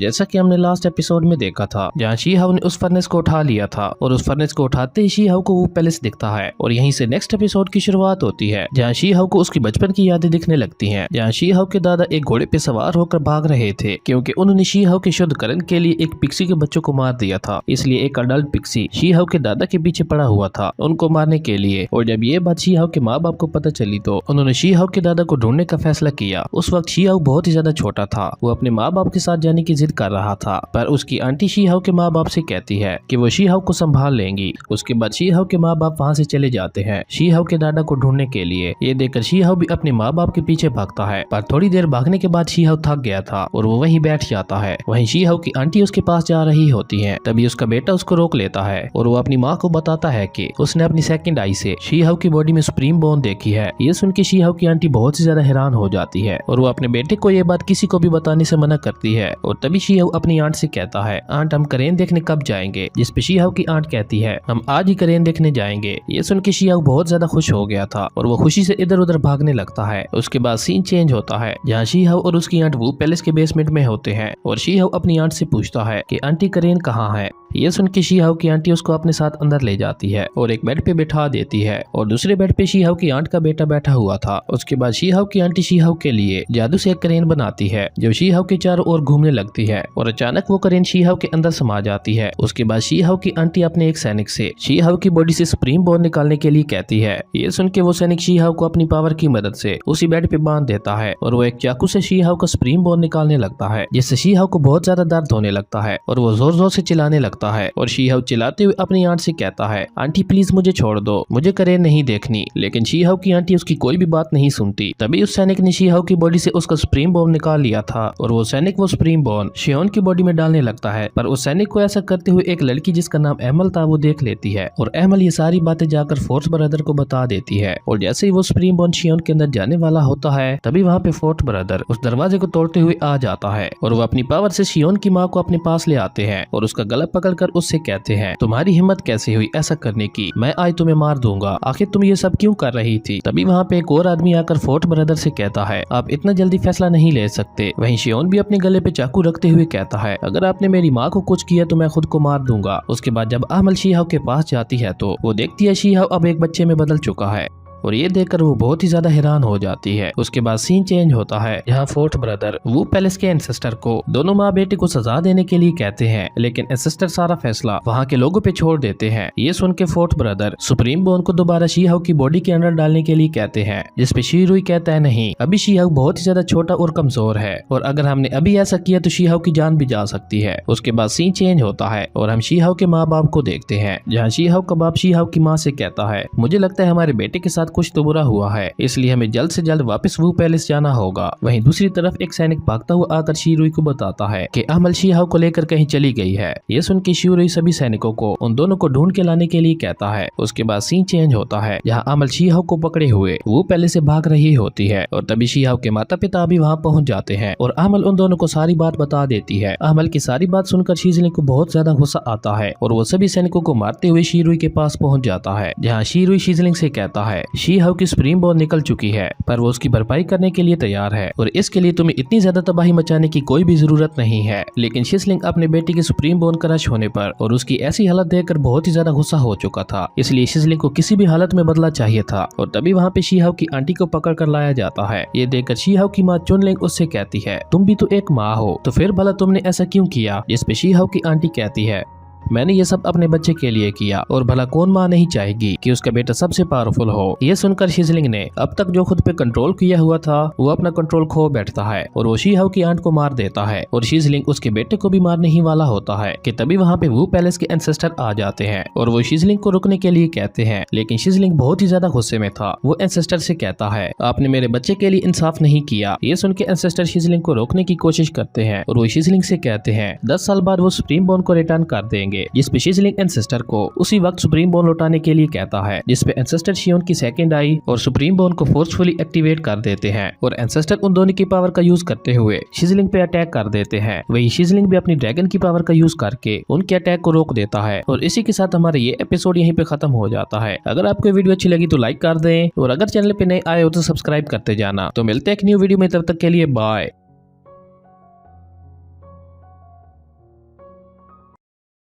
जैसा कि हमने लास्ट एपिसोड में देखा था, जहाँ शी हाउ ने उस फर्नेस को उठा लिया था और उस फर्नेस को उठाते ही शी हाउ को वो पैलेस दिखता है और यहीं से नेक्स्ट एपिसोड की शुरुआत होती है, जहाँ शी हाउ को उसकी बचपन की यादें दिखने लगती हैं, जहाँ शी हाउ के दादा एक घोड़े पे सवार होकर भाग रहे थे क्योंकि उन्होंने शी हाउ के शुद्धकरण के लिए एक पिक्सी के बच्चों को मार दिया था। इसलिए एक अडल्ट पिक्सी शी हाउ के दादा के पीछे पड़ा हुआ था उनको मारने के लिए। और जब ये बात शी हाउ के माँ बाप को पता चली तो उन्होंने शी हाउ के दादा को ढूंढने का फैसला किया। उस वक्त शी हाउ बहुत ही ज्यादा छोटा था, वो अपने माँ बाप के साथ जाने की जिद कर रहा था, पर उसकी आंटी शी हाउ के माँ बाप से कहती है कि वो शी हाउ को संभाल लेंगी। उसके बाद शी हाउ के माँ बाप वहाँ से चले जाते हैं शी हाउ के दादा को ढूंढने के लिए। ये देखकर शी हाउ भी अपने माँ बाप के पीछे भागता है, पर थोड़ी देर भागने के बाद शी हाउ थक गया था और वो वहीं बैठ जाता है। वहीं शी हाउ की आंटी उसके पास जा रही होती है, तभी उसका बेटा उसको रोक लेता है और वो अपनी माँ को बताता है कि उसने अपनी सेकंड आई से शी हाउ की बॉडी में सुप्रीम बोन देखी है। ये सुन के शी हाउ की आंटी बहुत ही ज्यादा हैरान हो जाती है और वो अपने बेटे को ये बात किसी को भी बताने से मना करती है। और तभी शी हाउ अपनी आंट से कहता है, आंट हम करेन देखने कब जाएंगे? जिस पे शी हाउ की आंट कहती है, हम आज ही करेन देखने जाएंगे। ये सुन के शी हाउ बहुत ज्यादा खुश हो गया था और वो खुशी से इधर उधर भागने लगता है। उसके बाद सीन चेंज होता है, जहाँ शी हाउ और उसकी आंट वो पैलेस के बेसमेंट में होते हैं और शी हाउ अपनी आंट से पूछता है कि आंटी करेन कहाँ है। ये सुन के शी हाउ की आंटी उसको अपने साथ अंदर ले जाती है और एक बेड पे बिठा देती है और दूसरे बेड पे शी हाउ की आंट का बेटा बैठा हुआ था। उसके बाद शी हाउ की आंटी शी हाउ के लिए जादू से एक करेन बनाती है जो शी हाउ के चारों ओर घूमने लगती है और अचानक वो करेन शी हाउ के अंदर समा जाती है। उसके बाद शी हाउ की आंटी अपने एक सैनिक से शी हाउ की बॉडी से सुप्रीम बोन निकालने के लिए कहती है। ये सुन के वो सैनिक शी हाउ को अपनी पावर की मदद से उसी बेड पे बांध देता है और वो एक चाकू से शी हाउ का सुप्रीम बोन निकालने लगता है, जिससे शी हाउ को बहुत ज्यादा दर्द होने लगता है और वो जोर जोर से चिल्लाने लगता है। और शी हाउ चिल्लाते हुए अपनी आंट से कहता है, आंटी प्लीज मुझे छोड़ दो, मुझे करेन नहीं देखनी। लेकिन शी हाउ की आंटी उसकी कोई भी बात नहीं सुनती। तभी उस सैनिक ने शी हाउ की बॉडी से उसका सुप्रीम बोन निकाल लिया था और वो सैनिक वो सुप्रीम बोन शियोन की बॉडी में डालने लगता है। पर उस सैनिक को ऐसा करते हुए एक लड़की जिसका नाम एमल था वो देख लेती है और एमल ये सारी बातें जाकर फोर्थ ब्रदर को बता देती है। और जैसे ही वो सुप्रीम बोन शियोन के अंदर जाने वाला होता है, तभी वहाँ पे फोर्थ ब्रदर उस दरवाजे को तोड़ते हुए आ जाता है और वो अपनी पावर से शियोन की माँ को अपने पास ले आते हैं और उसका गला पकड़कर उससे कहते हैं, तुम्हारी हिम्मत कैसे हुई ऐसा करने की? मैं आज तुम्हें मार दूंगा, आखिर तुम ये सब क्यों कर रही थी? तभी वहाँ पे एक और आदमी आकर फोर्थ ब्रदर से कहता है, आप इतना जल्दी फैसला नहीं ले सकते। वहीं शियोन भी अपने गले पे चाकू रखते हुए कहता है, अगर आपने मेरी माँ को कुछ किया तो मैं खुद को मार दूंगा। उसके बाद जब अमल शी हाउ के पास जाती है तो वो देखती है शी हाउ अब एक बच्चे में बदल चुका है और ये देखकर वो बहुत ही ज्यादा हैरान हो जाती है। उसके बाद सीन चेंज होता है, जहाँ फोर्थ ब्रदर वो पैलेस के एंसेस्टर को दोनों माँ बेटे को सजा देने के लिए कहते हैं, लेकिन एंसेस्टर सारा फैसला वहाँ के लोगों पे छोड़ देते हैं। ये सुन के फोर्थ ब्रदर सुप्रीम बोन को दोबारा शी हाउ की बॉडी के अंदर डालने के लिए कहते हैं, जिसपे शी रुई कहता है, नहीं, अभी शी हाउ बहुत ही ज्यादा छोटा और कमजोर है और अगर हमने अभी ऐसा किया तो शी हाउ की जान भी जा सकती है। उसके बाद सीन चेंज होता है और हम शी हाउ के माँ बाप को देखते हैं, जहाँ शी हाउ का बाप शी हाउ की माँ से कहता है, मुझे लगता है हमारे बेटे के साथ कुछ तो बुरा हुआ है, इसलिए हमें जल्द से जल्द वापस वो पैलेस जाना होगा। वहीं दूसरी तरफ एक सैनिक भागता हुआ आकर शी रुई को बताता है कि अमल शी हाउ को लेकर कहीं चली गई है। ये सुन के शी रुई सभी सैनिकों को उन दोनों को ढूंढ के लाने के लिए कहता है। उसके बाद सीन चेंज होता है, जहाँ अमल शी हाउ को पकड़े हुए वो पैलेस से भाग रही होती है और तभी शी हाउ के माता पिता भी वहाँ पहुँच जाते हैं और अमल उन दोनों को सारी बात बता देती है। अमल की सारी बात सुनकर शीजलिंग को बहुत ज्यादा गुस्सा आता है और वो सभी सैनिकों को मारते हुए शी रुई के पास पहुँच जाता है, जहाँ शी रुई शीजलिंग से कहता है, शी हाउ की सुप्रीम बोन निकल चुकी है पर वो उसकी भरपाई करने के लिए तैयार है और इसके लिए तुम्हें इतनी ज्यादा तबाही मचाने की कोई भी जरूरत नहीं है। लेकिन शीजलिंग अपने बेटी के सुप्रीम बोन क्रश होने पर और उसकी ऐसी हालत देखकर बहुत ही ज्यादा गुस्सा हो चुका था, इसलिए शीजलिंग को किसी भी हालत में बदला चाहिए था। और तभी वहाँ पे शी हाउ की आंटी को पकड़ कर लाया जाता है। ये देखकर शी हाउ की माँ चुनलिंग उससे कहती है, तुम भी तो एक माँ हो, तो फिर भला तुमने ऐसा क्यों किया? जिस पे शी हाउ की आंटी कहती है, मैंने ये सब अपने बच्चे के लिए किया और भला कौन माँ नहीं चाहेगी कि उसका बेटा सबसे पावरफुल हो। ये सुनकर शीजलिंग ने अब तक जो खुद पे कंट्रोल किया हुआ था वो अपना कंट्रोल खो बैठता है और वो शी हाउ की आंट को मार देता है और शीजलिंग उसके बेटे को भी मारने ही वाला होता है कि तभी वहाँ पे वो पैलेस के एंसेस्टर आ जाते हैं और वो शीजलिंग को रुकने के लिए कहते हैं। लेकिन शीजलिंग बहुत ही ज्यादा गुस्से में था। वो एंसेस्टर से कहता है, आपने मेरे बच्चे के लिए इंसाफ नहीं किया। ये सुन के एंसेस्टर शीजलिंग को रोकने की कोशिश करते हैं और वो शीजलिंग से कहते हैं 10 साल बाद वो सुप्रीम बोन को रिटर्न कर देंगे, जिसपे शीजलिंग एंसेस्टर को उसी वक्त सुप्रीम बोन लौटाने के लिए कहता है, जिसपे एंसेस्टर शियोन की सेकंड आई और सुप्रीम बोन को फोर्सफुली एक्टिवेट कर देते हैं और एंसेस्टर उन दोनों की पावर का यूज करते हुए शीजलिंग पे अटैक कर देते हैं। वही शीजलिंग भी अपनी ड्रैगन की पावर का यूज करके उनके अटैक को रोक देता है और इसी के साथ हमारा ये एपिसोड यहीं पे खत्म हो जाता है। अगर आपको वीडियो अच्छी लगी तो लाइक कर दें और अगर चैनल पे नए आए हो तो सब्सक्राइब करते जाना। तो मिलते हैं एक न्यू वीडियो में, तब तक के लिए बाय।